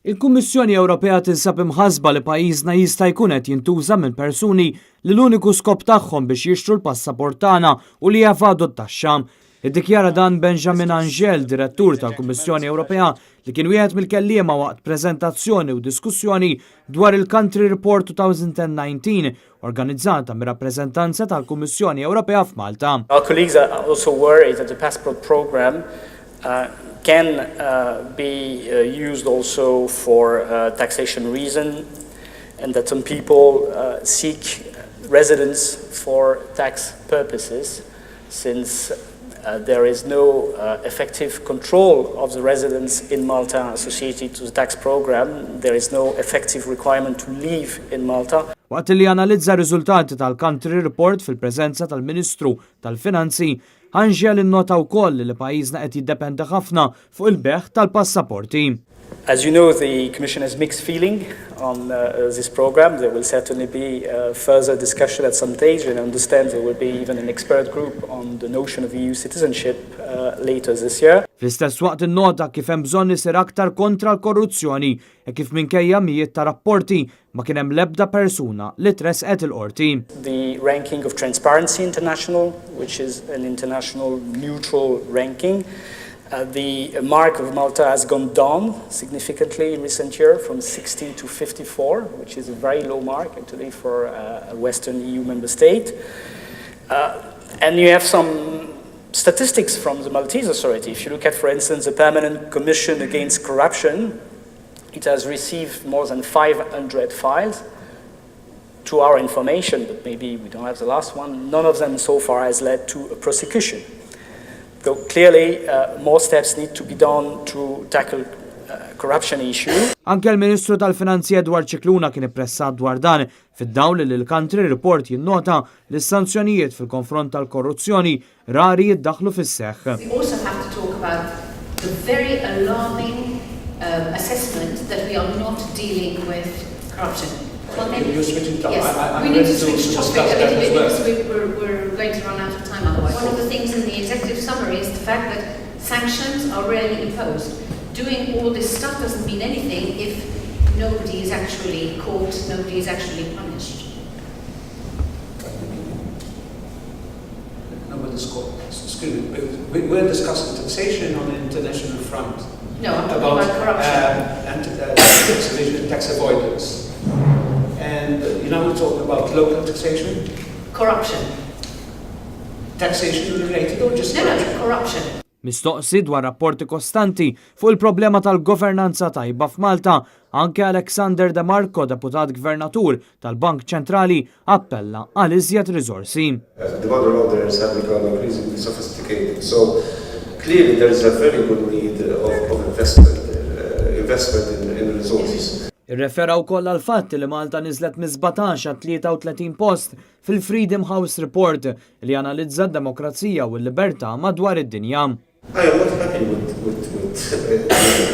Il-Kummissjoni Ewropea tinsab imħassba li pajjiżna jista jkun qed jintuża minn persuni li l-uniku skop tagħhom biex jixtru l-passaport tagħna u li jevadu t-taxxa. Iddikjara dan Benjamin Angel, Direttur tal-Kummissjoni Ewropea, li kien wieħed mill-kelliema waqt preżentazzjoni u diskussjoni dwar il-Country Report 2019 organizzata mir-rappreżentanza tal-Kummissjoni Ewropea f'Malta. Our colleagues are also worried that the passport program can be used also for taxation reason, and that some people seek residence for tax purposes, since there is no effective control of the residence in Malta associated to the tax program. There is no effective requirement to live in Malta. Waqt li analizza r-riżultati tal-Country Report fil-preżenza tal-Ministru tal-Finanzi, Angel innota wkoll li pajjiżna qed jiddependi ħafna fuq il-beħ tal-passaporti. As you know, the Commission has mixed feeling on this program. There will certainly be further discussion at some stage, and I understand there will be even an expert group on the notion of EU citizenship later this year. Fl-istess waqt innota kif hemm bżonn isir aktar kontra l-korruzzjoni e kif minkejja mijiet ta' rapporti ma kien hemm l-ebda persuna li tresqet il-qorti. The ranking of Transparency International, which is an international neutral ranking, the mark of Malta has gone down significantly in recent years, from 60 to 54, which is a very low mark actually for a Western EU member state. And you have some statistics from the Maltese authority. If you look at, for instance, the Permanent Commission Against Corruption, it has received more than 500 files. To our information, but maybe we don't have the last one, none of them so far has led to a prosecution. Though clearly more steps need to be done to tackle corruption issue. Anke l-Ministru tal-Finanzi Edward Cicluna kien ippressat dwar dan fid-dawl li l-Country Report jinnota li s-sanzjonijiet fil-konfront tal-korruzzjoni rari jiddaħlu fis-seħħ. We also have to talk about the very alarming assessment that we are not dealing with corruption. Well, maybe you're switching topic. Yes, we need to switch topic a little bit because we're going to run out of time otherwise. One of the things in the executive summary is the fact that sanctions are rarely imposed. Doing all this stuff doesn't mean anything if nobody is actually caught, nobody is actually punished. No, but excuse me, we're discussing taxation on an international front. No, I'm talking about corruption. And tax avoidance. And we're talking about local taxation? Corruption. Taxation related or just corruption? No, corruption. Mistoqsi dwar rapporti kostanti fuq il-problema tal-governanza tajba f'Malta, anke Alexander De Marco, deputat gvernatur tal-Bank Ċentrali, appella għal iżjed riżorsi. The model orders have become increasingly sophisticated, so clearly there is a very good need of investment in resources. Irrefera wkoll għal fatt li Malta niżlet minn-17 għal 33 post fil-Freedom House Report li analizza d-demokrazija u l-libertà madwar id-dinja. I am not happy with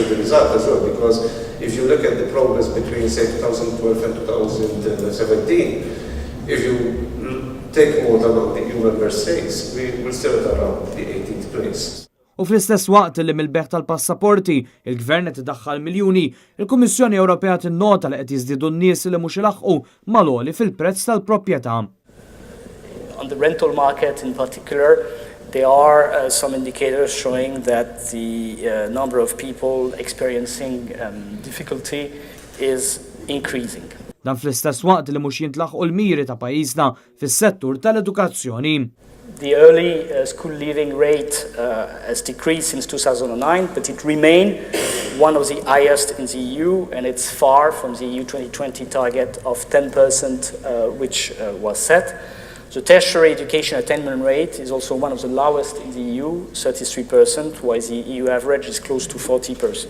the result as well, because if you look at the progress between, say, 2012 and 2017, if you take more among the EU member states, we're still at around the 18th place. U fl-istess waqt li mill-beħ tal-passaporti, il-Gvern qed idaħħal miljuni, il-Kummissjoni Ewropea tinnota li qed jiżdiedu n-nies li mhux ilaħqu mal-għoli fil-prezz tal-proprjetà. On the rental market in particular, there are some indicators showing that the number of people experiencing difficulty is increasing. Dan fl-istess waqt li mhux jintlaħqu l-miri ta' pajjiżna fis-settur tal-edukazzjoni. The early school leaving rate has decreased since 2009, but it remains one of the highest in the EU, and it's far from the EU 2020 target of 10%, which was set. The tertiary education attainment rate is also one of the lowest in the EU, 33%, while the EU average is close to 40%.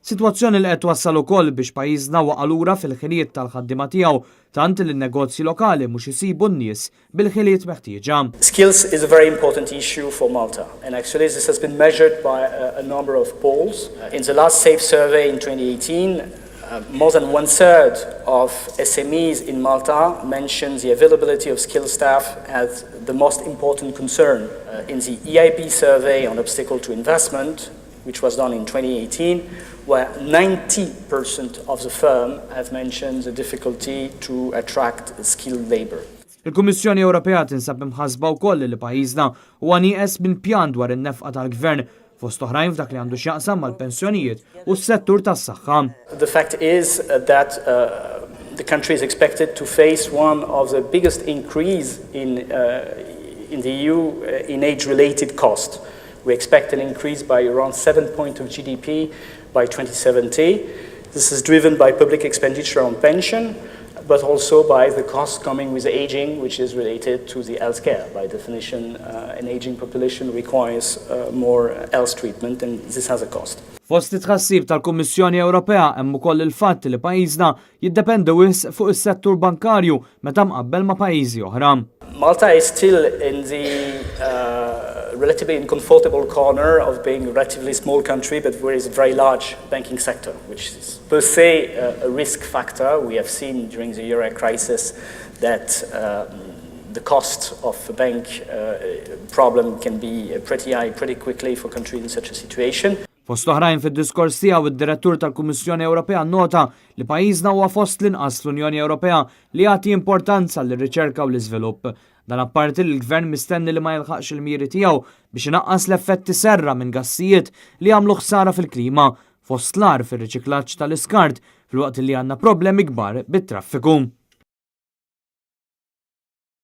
Sitwazzjoni li qed wassal ukoll biex pajjiżna waqa' lura fil-ħiliet tal-ħaddiema tiegħu tant li n-negozji lokali mhux isibu n-nies bil-ħiliet meħtieġa. Skills is a very important issue for Malta, and actually this has been measured by a number of polls. In the last SAFE survey in 2018, more than 1/3 of SMEs in Malta mentioned the availability of skilled staff as the most important concern. In the EIB survey on obstacle to investment, which was done in 2018, where 90% of the firm have mentioned the difficulty to attract skilled labor. Il-Kummissjoni Ewropea tinsab imħassba wkoll li pajjiżna huwa nieqes minn pjan dwar in-nefqa tal-Gvern fost oħrajn f'dak li għandu x'jaqsam mal-pensjonijiet u s-settur tas-saħħa. The fact is that the country is expected to face one of the biggest increase in the EU in age-related cost. We expect an increase by around 7 points of GDP by 2070. This is driven by public expenditure on pension, but also by the costs coming with aging, which is related to the health care. By definition, an aging population requires more health treatment, and this has a cost. Fost it-tħassib tal-Kummissjoni Ewropea hemm ukoll il-fatt li pajjiżna jiddependi wisq fuq is-settur bankarju meta mqabbel ma' pajjiżi oħra. Malta is still in the relatively uncomfortable corner of being a relatively small country, but there is a very large banking sector, which is per se a risk factor. We have seen during the euro crisis that the cost of a bank problem can be pretty high pretty quickly for countries in such a situation. Fost oħrajn fid-diskors tiegħu id-Direttur tal-Kummissjoni Ewropea nota li pajjiżna huwa fost l-inqas fl-Unjoni Ewropea li jagħti importanza lir-riċerka u l-iżvilupp. Dan apparti li l-Gvern mistenni li ma jilħaqx il-miri tiegħu biex inaqqas l-effetti serra minn gassijiet li jagħmlu ħsara fil-klima fost l-ar fir-riċiklaġġ tal-iskart filwaqt li għandna problemi kbar bit-traffiku.